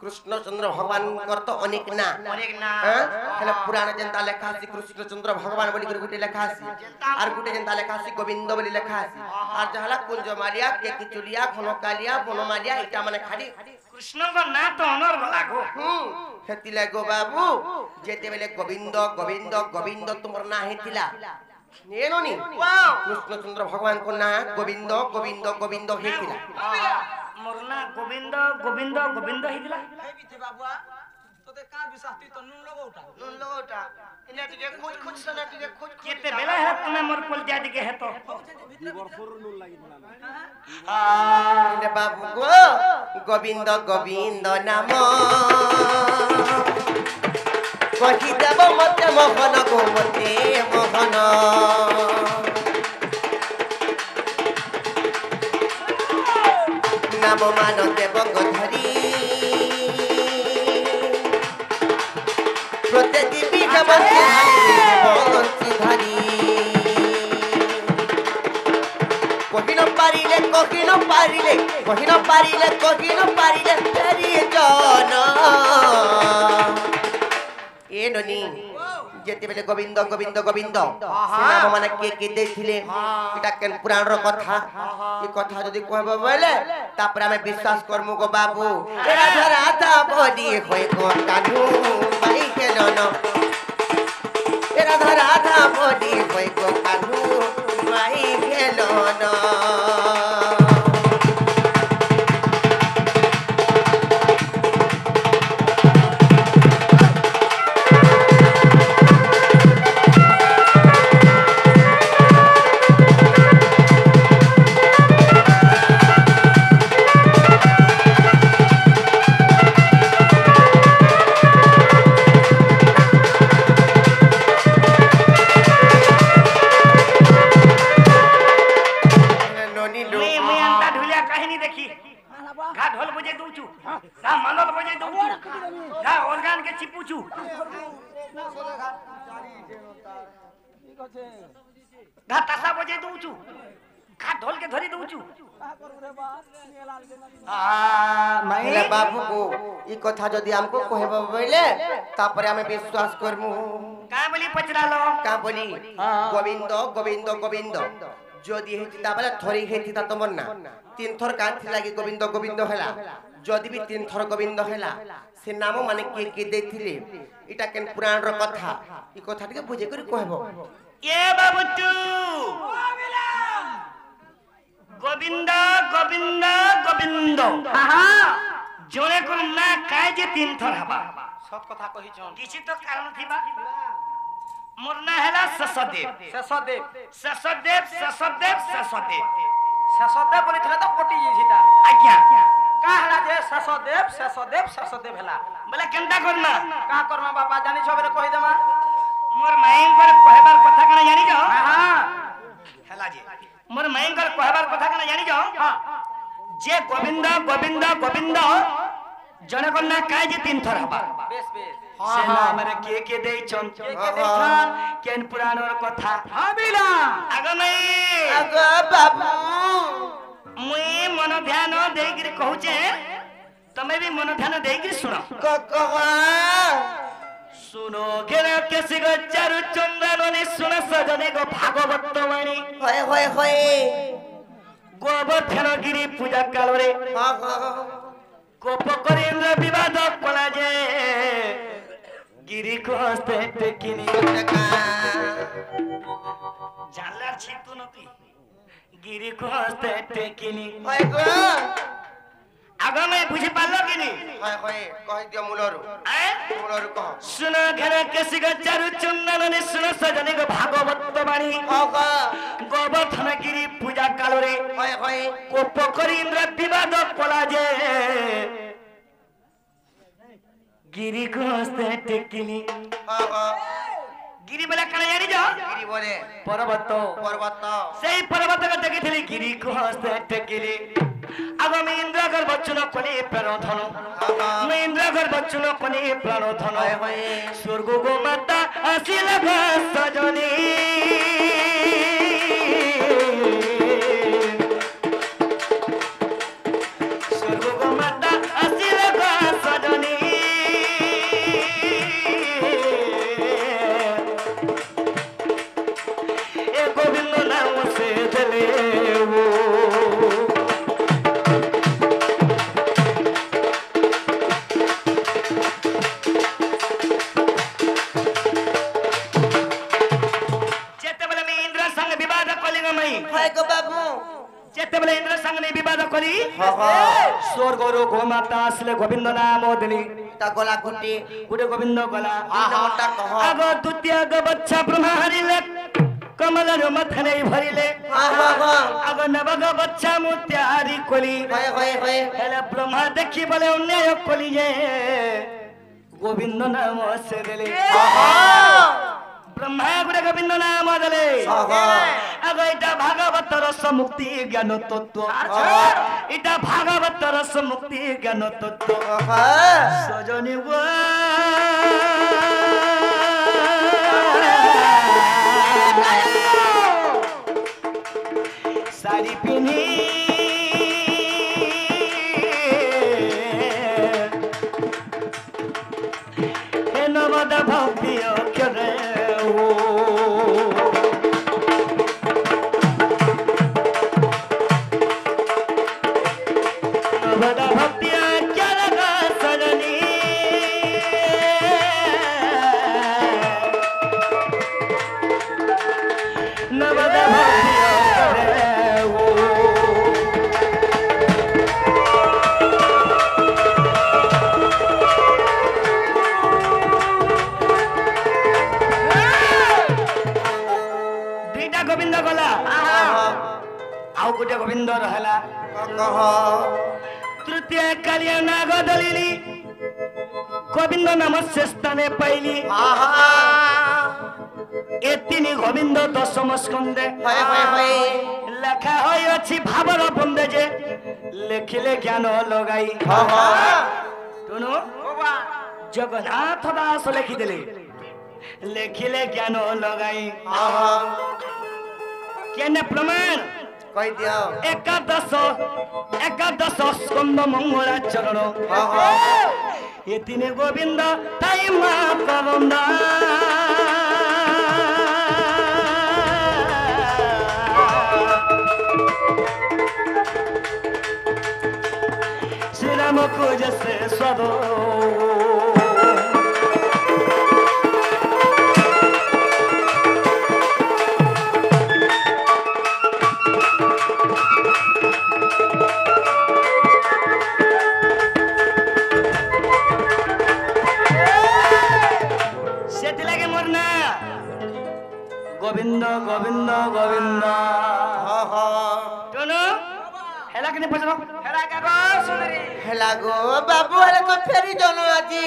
কৃষ্ণচন্দ্র ভগবান করত অনেক না अनेक ना হ্যাঁ হেলে পুরাণ যেন্তা লেখা আছে কৃষ্ণচন্দ্র ভগবান বলি করে গুটে লেখা আছে আর গুটে যেন্তা লেখা আছে গোবিন্দ বলি লেখা আছে আর যাহলা কুঞ্জমালিয়া কেকিচুলিয়া ঘনকালিয়া বনমালিয়া এটা মানে খালি कृष्ण को ना तो अनर गला गो হেতিলা গো বাবু যেতে বেলে গোবিন্দ গোবিন্দ গোবিন্দ তোমার না হেতিলা নেননি वाओ কৃষ্ণচন্দ্র ভগবান কো না গোবিন্দ গোবিন্দ গোবিন্দ হেতিলা मोरना गोविंद गोविंद गोविंद हिदिला এই বিতে বাবুয়া তোতে কা বিশ্বাস তুই তো নুন লগৌটা नुन लोटा इने टिके खुद सना टिके खुद केते बेला है तुमे मोर कोल जादी के है तो রে বাবু গো গোবিন্দ গোবিন্দ নাম কহি দেব মতে মোহন গো মতে মোহন নাম মান দেব গধরি প্রত্যেক বিঘা বন্তি ধরি কহিন পারিলে কহিন পারিলে কহিন পারিলে কহিন পারিলে ফেরি জন এ ননি যেতে বেলে গোবিন্দ গোবিন্দ গোবিন্দ সে নাম মানে কে দেইছিলে এটা কেন পুরাণর কথা এই কথা যদি কহব বলে তারপরে আমি বিশ্বাস করমু গো বাবু রাধা রাধা বলি হই গো কানু বাই গেল না রাধা রাধা বলি হই গো কানু বাই গেল না मैं अंता ढुलिया कहानी देखी घा ढोल बजे दउचू घा मानल बजे दउचू घा ऑर्गन के चिपूचू घा तासा बजे दउचू घा ढोल के धरी दउचू हेले बाबू को ई कथा जदी हमको कहब बोले तापरे हमें विश्वास करमु का बोली पचरालो का बोली गोविंद गोविंद गोविंद जदी हेति ताबले थरी हेति ता तमन ना तीन थर कांथि लागी गोविंद गोविंद हैला जदी भी तीन थर गोविंद हैला से नाम माने के देथिले इटा केन पुराण रो कथा ई कथा टिके बुझे करी कहब ये बाबूचू गोविंद गोविंद गोविंद जोड़े को ना काय जे तीन थर हबा সত কথা কহিছন किसी तो कारण थिबा मोर ना हैला ससदेव শেষদেব ससदेव ससदेव ससदेव শেষদেব বলি থলে তো পটি যাইছিতা आज्ञा का हला जे ससदेव हला बोले केनता करना का करना बाबा जानी छ बेले कहि देमा मोर माईंकर कहबार कथा कना जानि जो हां हला जे मोर माईंकर कहबार कथा कना जानि जो हां जे गोविंद गोविंद गोविंद जने कन्या काय जे तीन थर हबा बेस सेना माने के देई छन के देखन केन पुराणर कथा हां बिला आगो नहीं आगो बाबू मुई मन ध्यान देगिर कहूचे तमे भी मन ध्यान देगिर सुनो कहा सुनो घेरा केसी गो चारु चंदननी सुन सजने गो भागवत वाणी होय गोवर्धन गिरी पूजा काल रे कोप करेंद्र विवाद कला जे गिरी को हस्ते टेकिनी जानलार छितु नती गिरी को हस्ते टेकिनी आगो में बुझी पालो कि नहीं कह दियो मुलरु कह सुन घेरा केसी गो चारु चंदननी सुन सजने गो भागवत वाणी गोवर्धन गिरी पूजा काल रे कोप करेंद्र विवाद कला जे गिरी को हस्ते टेकिनी गिरी बोला कना जानी जो गिरी बोले पर्वत सेही पर्वत को देखिथिली गिरी को हस्ते टेकिली आगो में इंद्र घर बच्चन कोनी प्राण धन में इंद्र घर बच्चन कोनी प्राण धन स्वर्ग गो माता आसिल सजनी स्वर्ग गो माता आसिल सजनी ए गोविंद नाम से चले वो जेतेबेले इंद्र संग ने विवाद करी स्वर्ग रो गोमाता असले गोविंद नाम देली ता गोला गुटी गुडे गोविंद गला मोटा कह आगो द्वितीय गो बच्चा ब्रह्मा हरिले कमल रो मथने भरिले आगो नवग बच्चा मुत्यारी कोली हेले ब्रह्मा देखि बोले अन्याय कोली जे गोविंद नाम से देले ब्रह्मा गुडे गोविंद नाम देले आगो इटा भागवत रस मुक्ति ज्ञान तत्व इटा भागवत रस मुक्ति ज्ञान तत्व सजनी गो साड़ी पिनी हे नवद भक्ति अक्षरे गोविंद गला आउ गोटे गोविंद रहला तृतीय कालिया नाग दलिली गोविंद नाम से स्थाने पाइली एतिनी गोविंद दशम स्कंदे लेखा होई अछि भावर बंदे जे लेखिले ज्ञान लगाई तुनु जगन्नाथ दास लिखि देले लेखिले ज्ञान लगाई केने प्रमाण कह दियो एकादश स्कंद मंगला चरण ये तीन गोविंद ताई मां गोविंद श्री राम को जैसे स्वदो गोविंद गोविंद गोविंद হেলা কেনে পছলো হেলা কাগো সুন্দরী হেলা গো বাবু হেলে তো ফেরি জন আজি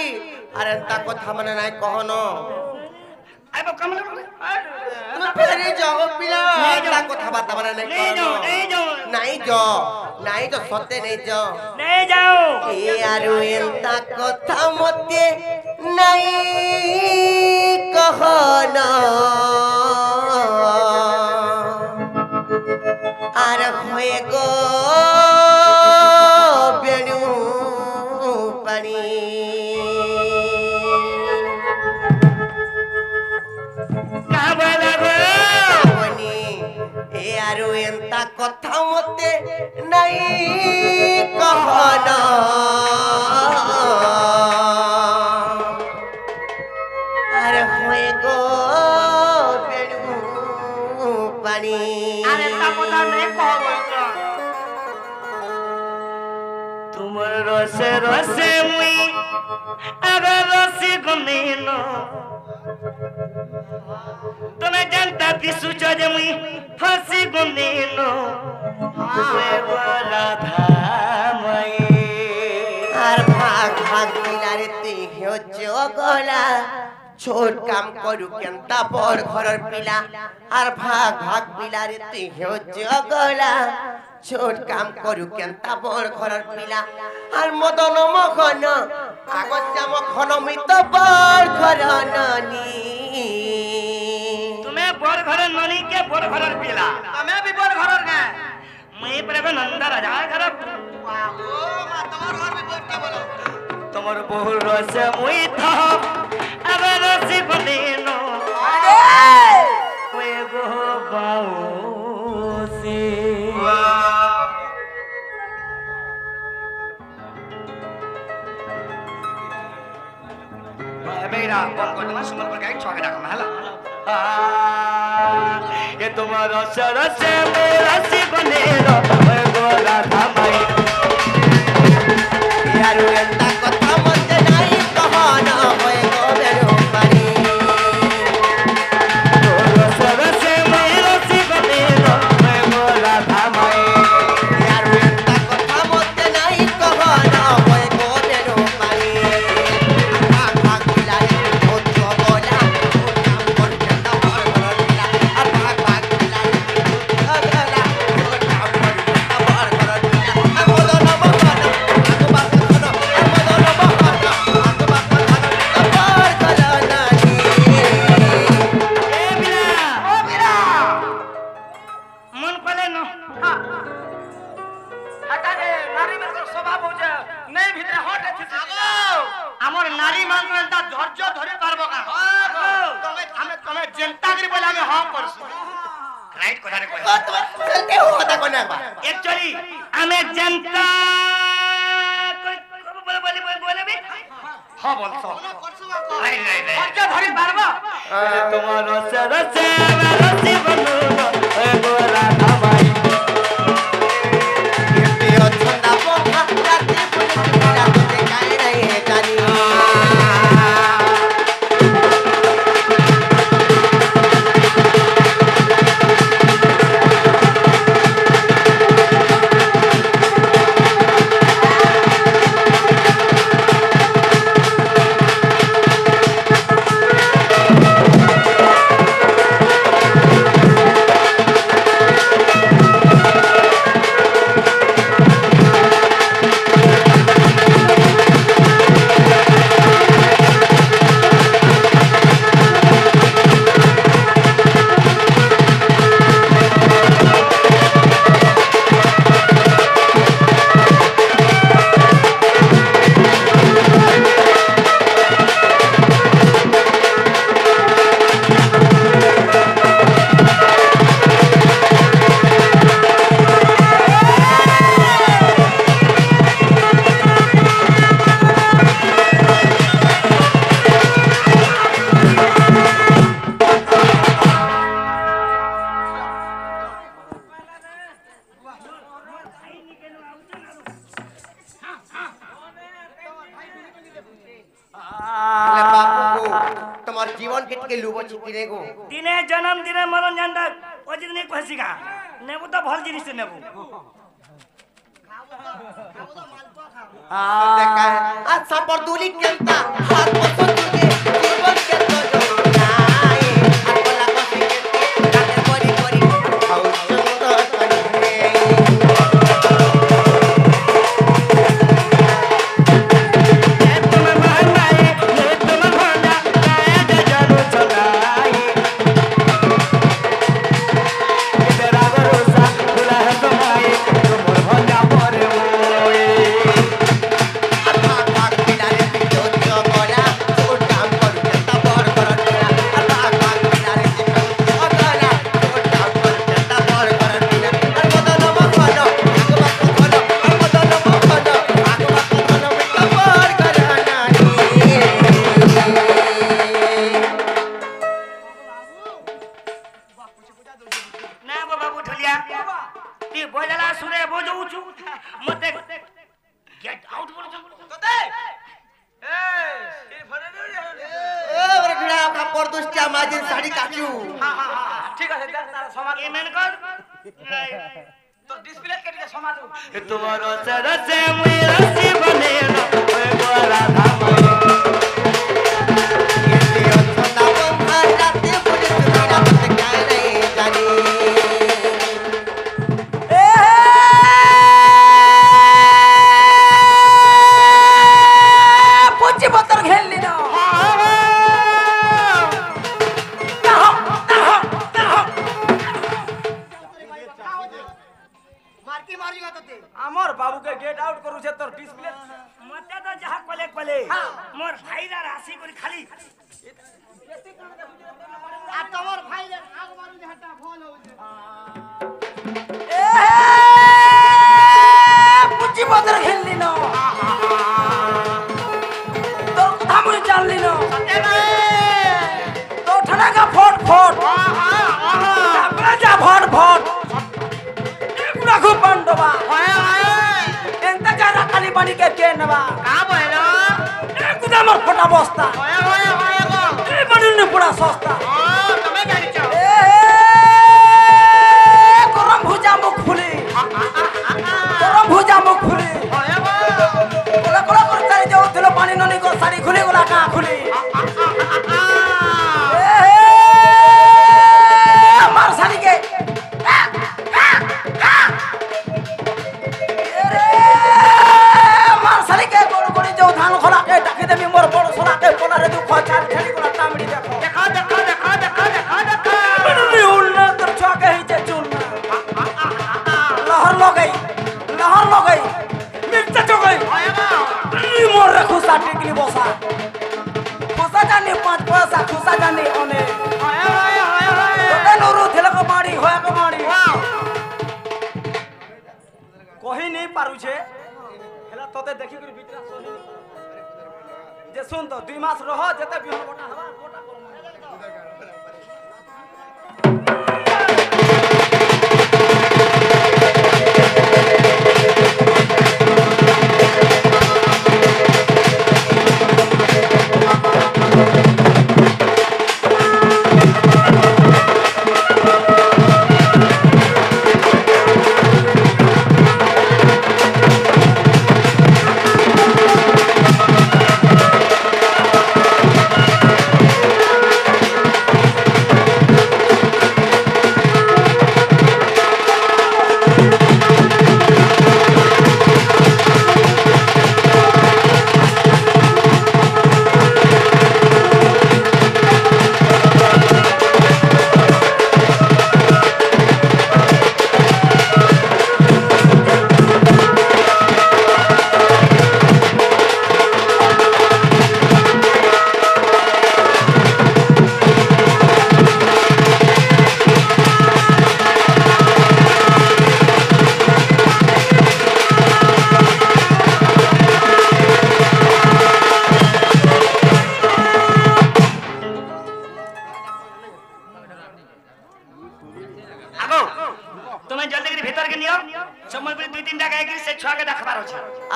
আরে তা কথা মানে নাই কহনো আইবো কামলে তুমি ফেরি যাও পিলা নাই যাও। তা কথা বার্তা মানে নাই নেই যাও কহনো নাই যাও সত্যি নেই যাও নেই যাও এ আরু এন্তা কথা মতে নাই কহনো আর হয়ে গো বেণু পানি কাবলা গো বনি এ আরু এন্তা কথা মতে নাই কহনো আর হয়ে গো বেণু পানি আরে তা কথা নেই কহ তোমার রসে রসে মুই আগে রসি গনিন তুমি জানতা দিশুছ যে মুই ফাঁসি গনিন রাধা মাই আর ভাগ ভাগ দিলারে তুই জগলা ছোট কাম করু কেনতা বড় ঘরের পিলা আর ভাগ ভাগ দিলারে তুই জগলা ছোট কাম করু কেনতা বড় ঘরের পিলা আর মদন মখন আগত মখন মিত বড় ঘর ননি তুমি বড় ঘরের ননি কে বড় ঘরের পিলা আমি বি বড় ঘরের গে মুই প্রেম নন্দ রাজা ঘর ও মা তোমার ঘর বি বড়টা বলো তোমার বহু রসে মুই থা আগে রসি গনিন ওই গো বাউসি मेरा कौन कौन तुम्हारा सुमन पर गाइड छाके डाका महला ये तुम्हारा सरस मेरा सी बने रो मैं गोरा था भाई यार एंता कथा मते नाही कहना होय गो बेरो पानी तुम्हारा सरस मेरा सी बने रो मैं गोरा था भाई यार एंता कथा मते नाही कहना होय गो बेरो पानी भाग भाग मिलाए ओ चोला काम कर केता पर मिला और भाग भाग मिलाए अगला काम कर केता पर मिला मोदन बहना आगो बात खनो मोदन बहना आगो बात खनो पर करनानी ए बिना ও বিরা मन पले न হাটা দে নারী মের স্বভাব হচ্ছে নেই ভিতরে হট আছে আগো আমার নারী মানুষ তা ধৈর্য ধরে পারবো কা তুমি তুমি জেন্তা করি বলে আমি হ্যাঁ করছি राइट कोठा रे कोई चलते हो होता कोना बा एक्चुअली हमें जनता बोले बोले बोले बोले भी हां बोलतो नहीं नहीं नहीं ধৈর্য ধরে পারবো तुम्हारा सरस मेरा सी बनो ए गोरा था भाई ये छंदा पोखा राती पुलिस मिला तुझे काहे नहीं है जानी জীবন কেটে লুবো চিকিরে গো দিনে জন্ম দিনে মরণ জানতা ওই দিনে কইছিগা নেবু তো ভাল জিনিস নেবু আচ্ছা পরদুলি কেনতা হাত বছর তুলে জীবন কেন জোনাই আর বলা কসি কেতে কাতে করি করি আউ সুন্দর করে तुम्हारो सरस में रस्सी बने ना ओए गोरा धाम ये अच्छा बंधा राते पुलिस मेरा मत क्या नहीं जानी पुच्ची पत्थर खेल ली ना আমার বাবুকে গেট আউট করুছে তোর ডিসপ্লে মতে তো যাহা কলে কলে মোর ভাইরা রাশি করে খালি আর তোমার ভাইরে আগ মারু হাটা ফল হউছে পুচি পত্র খেললি না তোর কথা মুই জানলি না তো ঠানাকা ফট ফট তারপরে যা ফট ফট এগুলা খুব বান্ডবা এন্তা যারা কালি পানি কে নেবা কা বইলো এগুলা আমার ফটা বস্তা এই পানি নে পুরা সস্তা তুমি জানিছো গরম ভুজা মুখ ফুলি গরম ভুজা মুখ ফুলি কোলা কোলা করতে যাও দিলো পানি ননি গো শাড়ি খুলে গোলা কা খুলি আমার শাড়িকে আমার শাড়িকে গড় গড়ি যাও ধান খোলাকে ডাকি দেবি মোর বড় সোনাকে কোলারে দুঃখ ছাড় ছাড়ি গোলা টামড়ি দেখো দেখা দেখা দেখা দেখা দেখা দেখা বড়ি উল্লা তোর চকে হইছে চুন লহর লগাই মির্চা চগাই মোর রে খুসা টিকলি বসা খুসা জানি 5 পয়সা খুসা জানি অনেক তোকে নুরু থিলক মাড়ি হয় মাড়ি কহি নেই পারুছে হেলা তোতে দেখি করে ভিতরা সহি যে শুন তো 2 মাস রহ যেতে বিহন বটা হবা বটা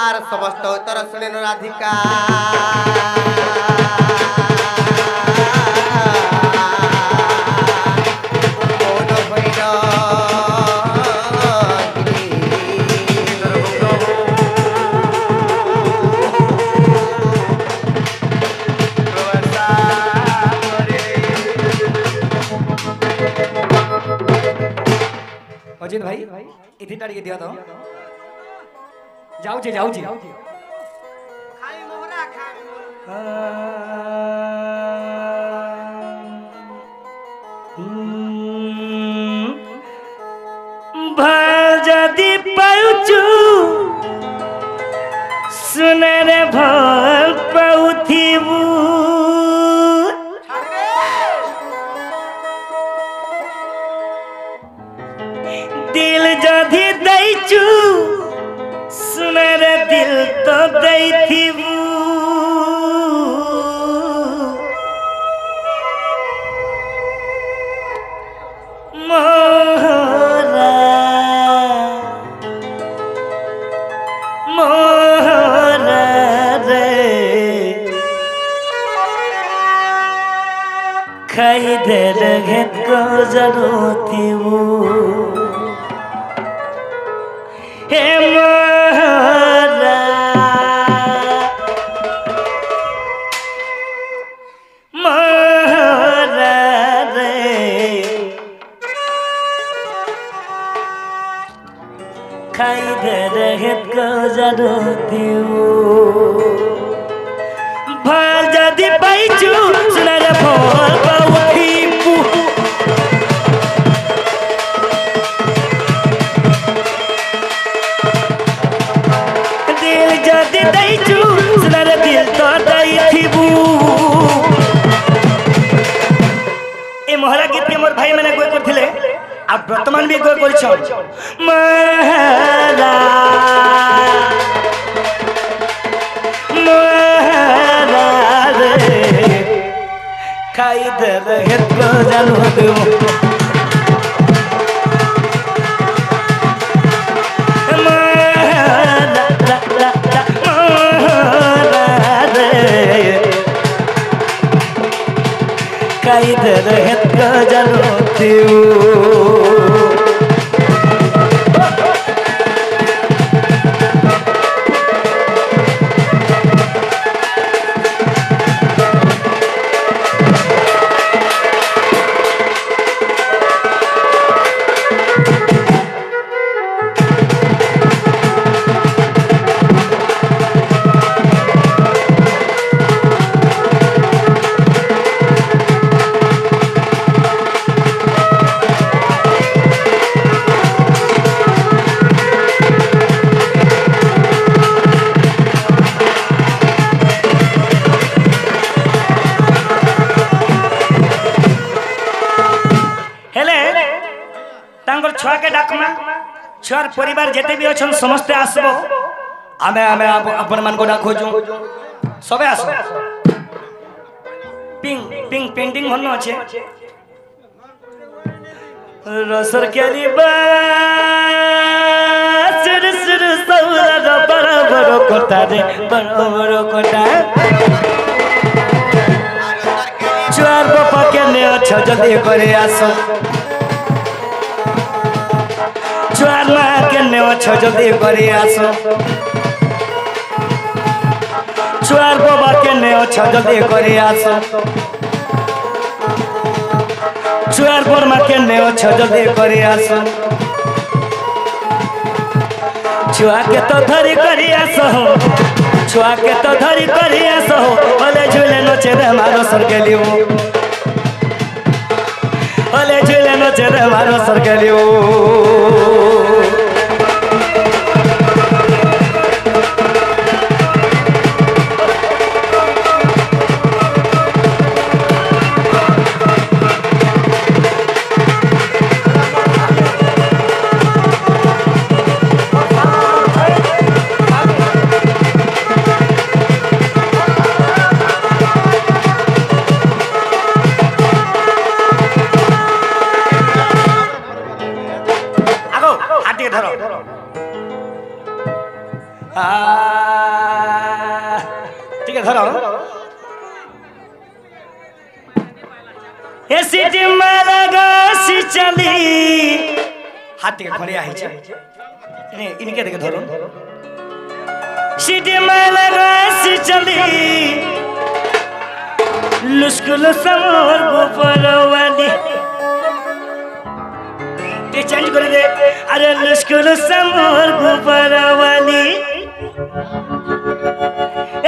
আর সমস্ত উত্তর শুনেন রাধিকা মন হইল रंजीत भाई इथे टाड़ी दिया तो जाऊ जे खाली मोहरा खा भाजदी पाउचू सुनरे भल पाउथिबू दिल जदी दैचू सुनरे दिल तो दैथिबू मोहरा मोहरा रे खाई दे रहे को जरूरती वो हे मोहरा मोहरा रे खाई दे रहे को जरूरती वो भाल जदी पाइचू सुनरे भोल पाउथीपू दिल जदी दैचू सुनरे दिल तो दैथिबू ए मोहरा गीत के मोर भाई मैंने गोय करथिले आ वर्तमान भी गोय करछ मोहरा मोहरा रे खाई दे रहे को जानू देव मोहरा रे खाई दे रहे को जानू देव छुआ के डाकमा छुआर परिवार जेते भी अछन समस्ते आसबो आमे आमे अपन मन को डाखोजु सबे आसो पिंग पिंग पेंटिंग भन्नु अछि रसर केली बा सुर सुर सौरा बराबर कोटा रे बराबर कोटा छुआर बापा के ने अच्छा जल्दी करे आसो छुआर माँ के ने अच्छा जल्दी करे आसो छुआर बाबा के ने अच्छा जल्दी करे आसो छुआर बरमा के ने अच्छा जल्दी करे आसो छुआ के तो धरी करे आसो छुआ के तो धरी करे आसो भले झूले नचे रे मारो सर के लियो भले झूले नचे रे मारो सर के लियो ठीक है धरो ए सिटी मालगा सिचली हाथ के खड़िया है ने इनके देखे धरो सिटी मालगा सिचली लुस्कुल समोर गोपरवाली ये चेंज कर दे अरे लुस्कुल समोर गुब्बारा वाली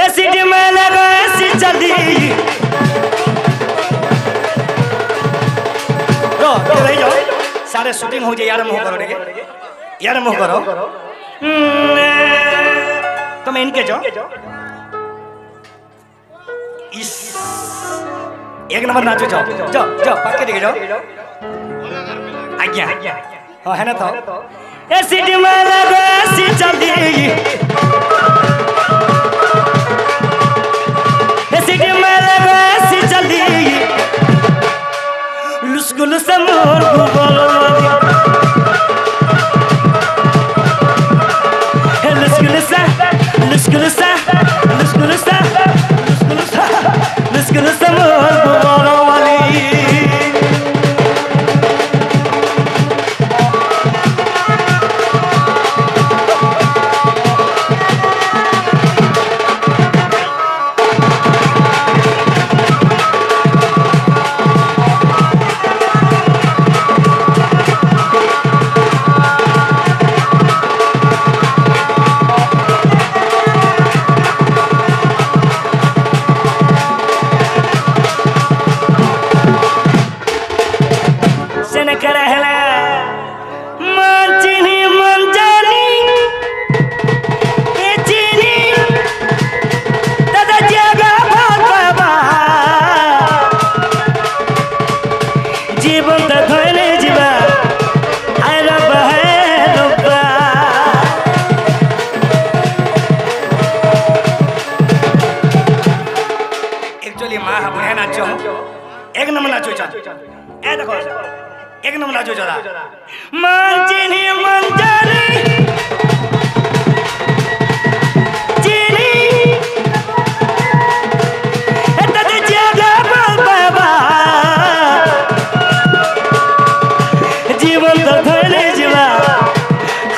ए सिटी में लगा ऐसी चली रो भाई जाओ सारे शूटिंग हो जाए यार मुंह करो रे यार मुंह करो तुम इनके जाओ इस एक नंबर नाचो जाओ जाओ जाओ पक्के दिखे जाओ आज्ञा हाँ है ना तो ए सिटी में लगा ऐसी चली ए सिटी में लगा ऐसी चली लुस्कुल समोर गुब्बारा लुस्कुल सा लुस्कुल सा लुस्कुल सा लुस्कुल सा लुस्कुल समोर गुब्बारा वाली एक नंबर नाचो ए देखो एक नंबर नाचो जरा मन चिनी मन जानी चिनी एत दे जगा बाबा जीवन तो धरे जीवा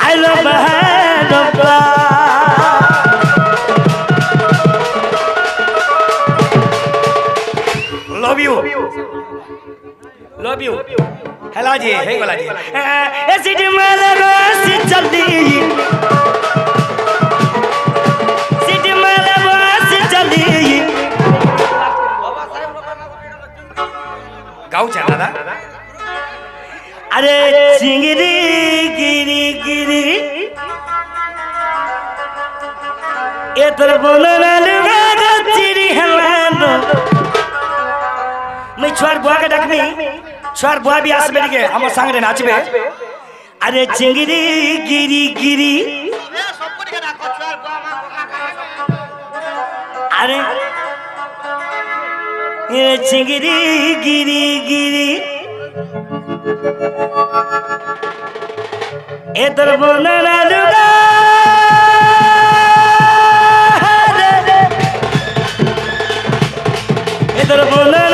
I love love you hello जी हे वाला जी ए सिटी में लगा सी चली सिटी में लगा सी चली गाँव चला दादा अरे चिंगरी गिरी गिरी ए तर बोलना लगा चिरी हलानो मैं छोड़ बुआ के डकनी छोड़ बुआ भी आसबे के हमर संग रे नाचबे अरे चिंगरी गिरी गिरी सब को के राखो छोड़ बुआ मां अरे ये चिंगरी गिरी गिरी ए तर बोलना लगा ए तर बोलना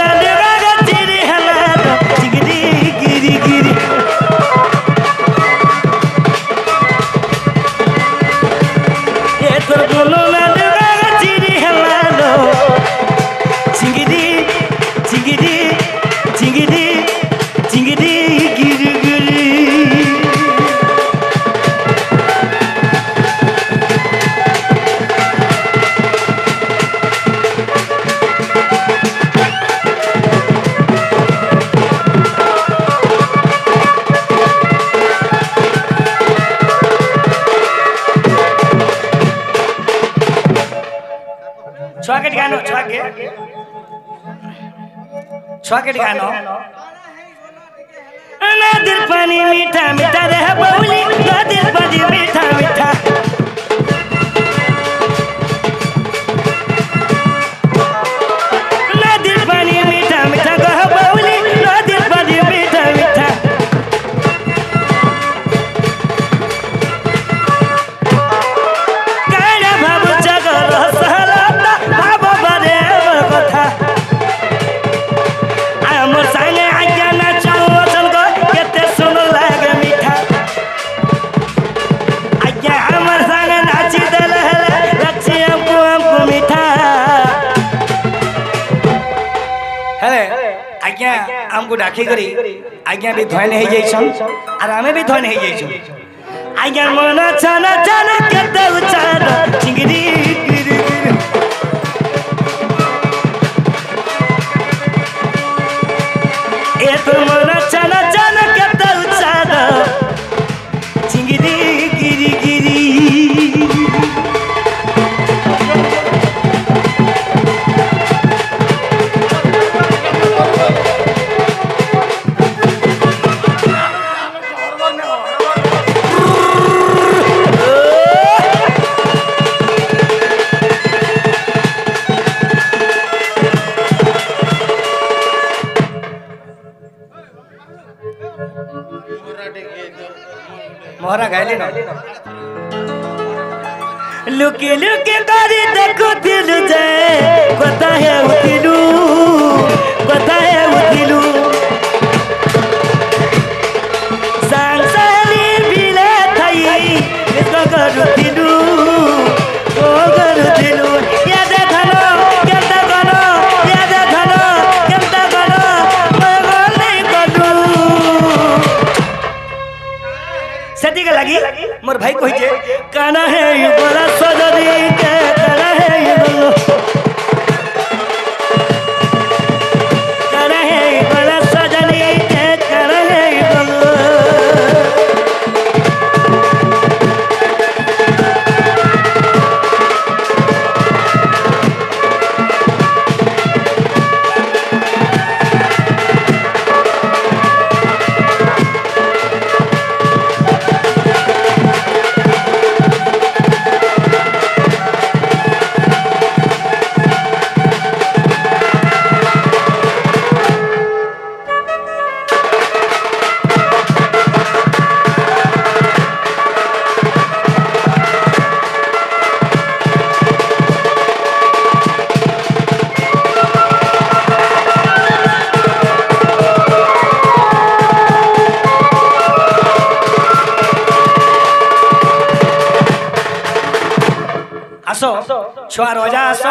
छाकेट गानो छाकेट गानो नदीर पानी मीठा मीठा रे बौली नदीर पानी मीठा मीठा नदीर पानी मीठा मीठा रे बौली नदीर पानी मीठा मीठा काड़ा बाबू जगर सहलाता बाबू बरे कथा हमर संगे आज्ञा ना चाहो चल गो केते सुन लागे मीठा आमको डाकी करी आज्ञा भी धन हो जाइछन और आमे भी धन हो जाइछन आज्ञा मन छाना छाना केते उचार चिंगरी ए तो मन छाना छाना केते उचार चिंगरी गिरी गिरी मोहरा गायले ना लुके लुके तारी देखो दिल जाए कता है उतिलू सांसारी बिले थाई इसको करुतिलू ओ करुतिलू या देखनो केता गनो या देखनो केता गनो मैं नहीं करू सेती के लगी मोर भाई कहि जे काना है ये बड़ा सजरी के काना है ये बोलो काना है ये बड़ा सजरी के काना है ये बोलो आसो छुआ रजा आसो